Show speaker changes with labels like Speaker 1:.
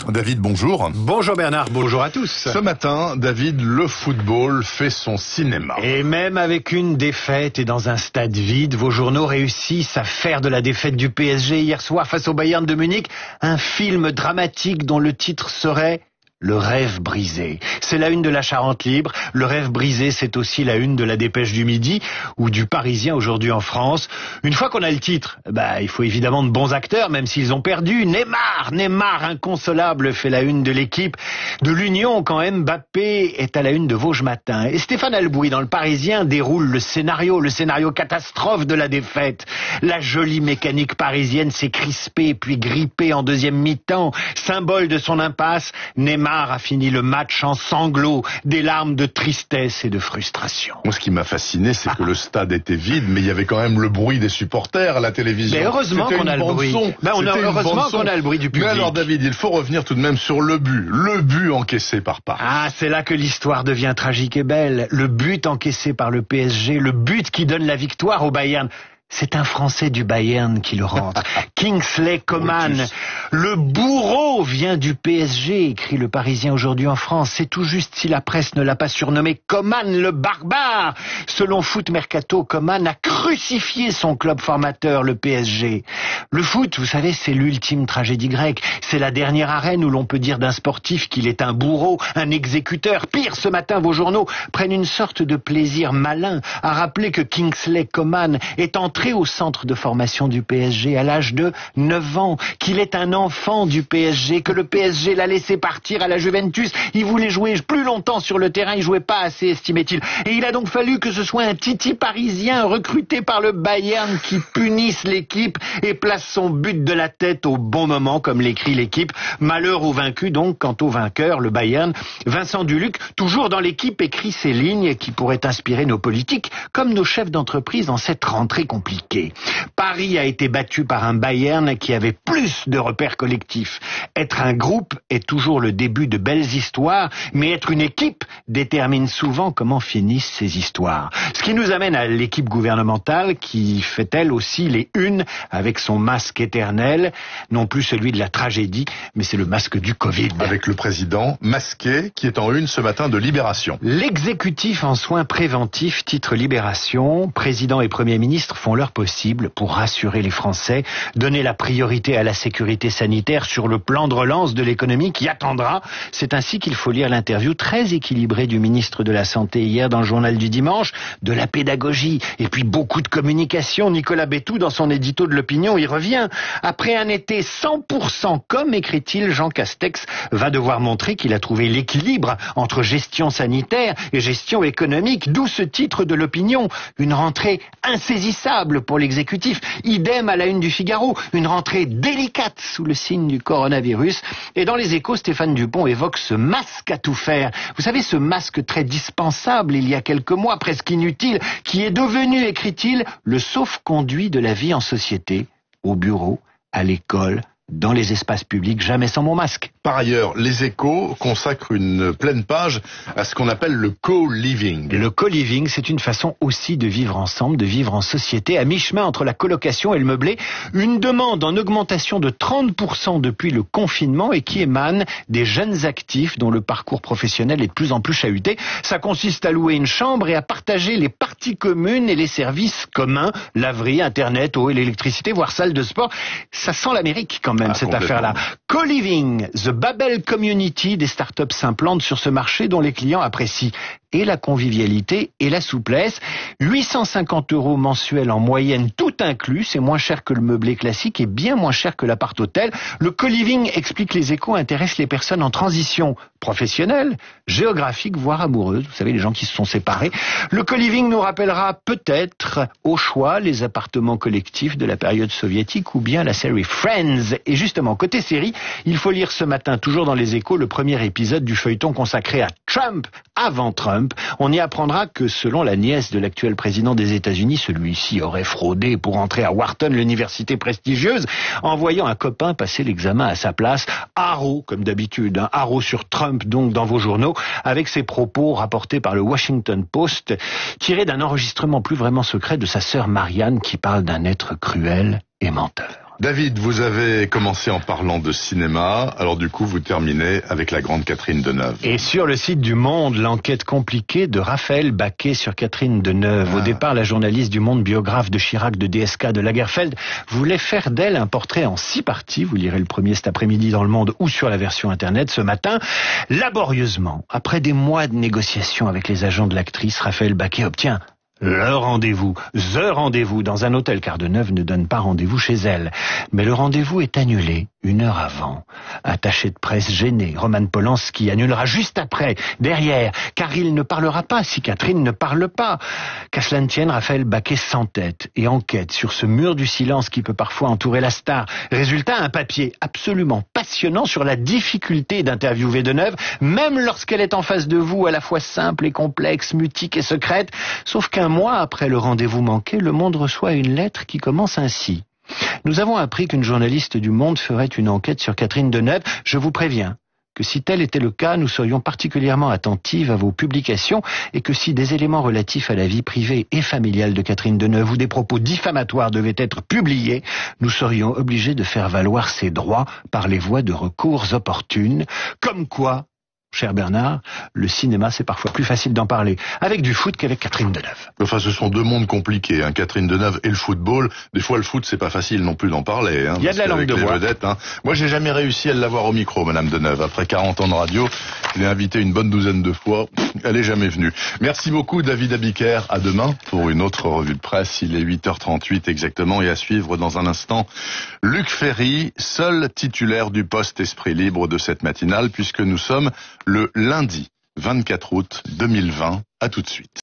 Speaker 1: David, bonjour.
Speaker 2: Bonjour Bernard, bonjour à tous.
Speaker 1: Ce matin, David, le football fait son cinéma.
Speaker 2: Et même avec une défaite et dans un stade vide, vos journaux réussissent à faire de la défaite du PSG hier soir face au Bayern de Munich un film dramatique dont le titre serait Le rêve brisé. C'est la une de la Charente Libre. Le rêve brisé, c'est aussi la une de la Dépêche du Midi ou du Parisien aujourd'hui en France. Une fois qu'on a le titre, il faut évidemment de bons acteurs, même s'ils ont perdu. Neymar, inconsolable, fait la une de l'équipe de l'Union quand Mbappé est à la une de Vosges Matin. Et Stéphane Albouy, dans le Parisien, déroule le scénario catastrophe de la défaite. La jolie mécanique parisienne s'est crispée puis grippée en deuxième mi-temps. Symbole de son impasse, Neymar a fini le match en sanglots, des larmes de tristesse et de frustration.
Speaker 1: Moi, ce qui m'a fasciné, c'est que le stade était vide, mais il y avait quand même le bruit des supporters à la télévision.
Speaker 2: Mais heureusement qu'on a le bruit. Heureusement qu'on a le bruit du public.
Speaker 1: Mais alors, David, il faut revenir tout de même sur le but encaissé par Paris.
Speaker 2: Ah, c'est là que l'histoire devient tragique et belle. Le but encaissé par le PSG, le but qui donne la victoire au Bayern. C'est un Français du Bayern qui le rentre. Kingsley Coman. Le bourreau vient du PSG, écrit le Parisien aujourd'hui en France. C'est tout juste si la presse ne l'a pas surnommé Coman le barbare. Selon Foot Mercato, Coman a crucifié son club formateur, le PSG. Le foot, vous savez, c'est l'ultime tragédie grecque. C'est la dernière arène où l'on peut dire d'un sportif qu'il est un bourreau, un exécuteur. Pire, ce matin, vos journaux prennent une sorte de plaisir malin à rappeler que Kingsley Coman est entré au centre de formation du PSG à l'âge de 9 ans, qu'il est un enfant du PSG, que le PSG l'a laissé partir à la Juventus. Il voulait jouer plus longtemps sur le terrain, il jouait pas assez, estimait-il. Et il a donc fallu que ce soit un Titi parisien recruté par le Bayern qui punisse l'équipe et place son but de la tête au bon moment, comme l'écrit l'équipe. Malheur au vaincu donc, quant au vainqueur, le Bayern. Vincent Duluc, toujours dans l'équipe, écrit ces lignes qui pourraient inspirer nos politiques, comme nos chefs d'entreprise en cette rentrée compliquée. Paris a été battu par un Bayern qui avait plus de repères collectifs. Être un groupe est toujours le début de belles histoires, mais être une équipe détermine souvent comment finissent ces histoires. Ce qui nous amène à l'équipe gouvernementale qui fait elle aussi les unes avec son masque éternel, non plus celui de la tragédie, mais c'est le masque du Covid.
Speaker 1: Avec le président masqué qui est en une ce matin de Libération.
Speaker 2: L'exécutif en soins préventifs, titre Libération, président et premier ministre font leur possible pour rassurer les Français, donner la priorité à la sécurité sanitaire sur le plan de relance de l'économie qui attendra. C'est ainsi qu'il faut lire l'interview très équilibrée du ministre de la Santé hier dans le journal du dimanche, de la pédagogie et puis beaucoup de communication. Nicolas Bétou, dans son édito de l'opinion, y revient. Après un été 100% comme, écrit-il, Jean Castex va devoir montrer qu'il a trouvé l'équilibre entre gestion sanitaire et gestion économique, d'où ce titre de l'opinion. Une rentrée insaisissable pour l'exécutif. Idem à la une du Figaro. Une rentrée délicate sous le signe du coronavirus. Et dans les Échos, Stéphane Dupont évoque ce masque à tout faire. Vous savez, ce masque très dispensable il y a quelques mois, presque inutile, qui est devenu, écrit-il, le sauf-conduit de la vie en société, au bureau, à l'école, dans les espaces publics, jamais sans mon masque.
Speaker 1: Par ailleurs, les Échos consacrent une pleine page à ce qu'on appelle le co-living.
Speaker 2: Le co-living, c'est une façon aussi de vivre ensemble, de vivre en société, à mi-chemin entre la colocation et le meublé. Une demande en augmentation de 30% depuis le confinement et qui émane des jeunes actifs dont le parcours professionnel est de plus en plus chahuté. Ça consiste à louer une chambre et à partager les parties communes et les services communs, laverie, internet, eau et l'électricité, voire salle de sport. Ça sent l'Amérique quand même, cette affaire-là. Co-living, The Babel Community, des startups s'implantent sur ce marché dont les clients apprécient et la convivialité et la souplesse. 850 € mensuels en moyenne, tout inclus. C'est moins cher que le meublé classique et bien moins cher que l'appart-hôtel. Le co-living, explique les Échos, intéresse les personnes en transition professionnelle, géographique, voire amoureuse. Vous savez, les gens qui se sont séparés. Le co-living nous rappellera peut-être au choix les appartements collectifs de la période soviétique ou bien la série Friends. Et justement, côté série, il faut lire ce matin, toujours dans les Échos, le premier épisode du feuilleton consacré à Trump avant Trump. On y apprendra que selon la nièce de l'actuel président des États-Unis, celui-ci aurait fraudé pour entrer à Wharton, l'université prestigieuse, en voyant un copain passer l'examen à sa place. Haro, comme d'habitude, haro sur Trump donc dans vos journaux, avec ses propos rapportés par le Washington Post, tirés d'un enregistrement plus vraiment secret de sa sœur Marianne qui parle d'un être cruel et menteur.
Speaker 1: David, vous avez commencé en parlant de cinéma, alors du coup vous terminez avec la grande Catherine Deneuve.
Speaker 2: Et sur le site du Monde, l'enquête compliquée de Raphaël Baquet sur Catherine Deneuve. Au départ, la journaliste du Monde, biographe de Chirac, de DSK, de Lagerfeld, voulait faire d'elle un portrait en 6 parties. Vous lirez le premier cet après-midi dans Le Monde ou sur la version internet ce matin. Laborieusement, après des mois de négociations avec les agents de l'actrice, Raphaël Baquet obtient le rendez-vous dans un hôtel, car Deneuve ne donne pas rendez-vous chez elle. Mais le rendez-vous est annulé 1 heure avant. Attaché de presse gêné, Roman Polanski annulera juste après, derrière, car il ne parlera pas si Catherine ne parle pas. Qu'à cela ne tienne, Raphaël Baquet s'entête et enquête sur ce mur du silence qui peut parfois entourer la star. Résultat, un papier absolument passionnant sur la difficulté d'interviewer Deneuve, même lorsqu'elle est en face de vous, à la fois simple et complexe, mutique et secrète. Sauf qu'un mois après le rendez-vous manqué, Le Monde reçoit une lettre qui commence ainsi. Nous avons appris qu'une journaliste du Monde ferait une enquête sur Catherine Deneuve. Je vous préviens que si tel était le cas, nous serions particulièrement attentives à vos publications et que si des éléments relatifs à la vie privée et familiale de Catherine Deneuve ou des propos diffamatoires devaient être publiés, nous serions obligés de faire valoir ces droits par les voies de recours opportunes. Comme quoi, cher Bernard, le cinéma, c'est parfois plus facile d'en parler avec du foot qu'avec Catherine Deneuve.
Speaker 1: Enfin, ce sont 2 mondes compliqués, hein. Catherine Deneuve et le football. Des fois, le foot, c'est pas facile non plus d'en parler. Hein,
Speaker 2: il y a de la langue de bois.
Speaker 1: Vedettes, hein. Moi, j'ai jamais réussi à l'avoir au micro, Madame Deneuve. Après 40 ans de radio, je l'ai invitée une bonne douzaine de fois. Elle est jamais venue. Merci beaucoup, David Abiker. À demain pour une autre revue de presse. Il est 8h38 exactement et à suivre dans un instant Luc Ferry, seul titulaire du poste Esprit Libre de cette matinale, puisque nous sommes le lundi 24 août 2020. À tout de suite.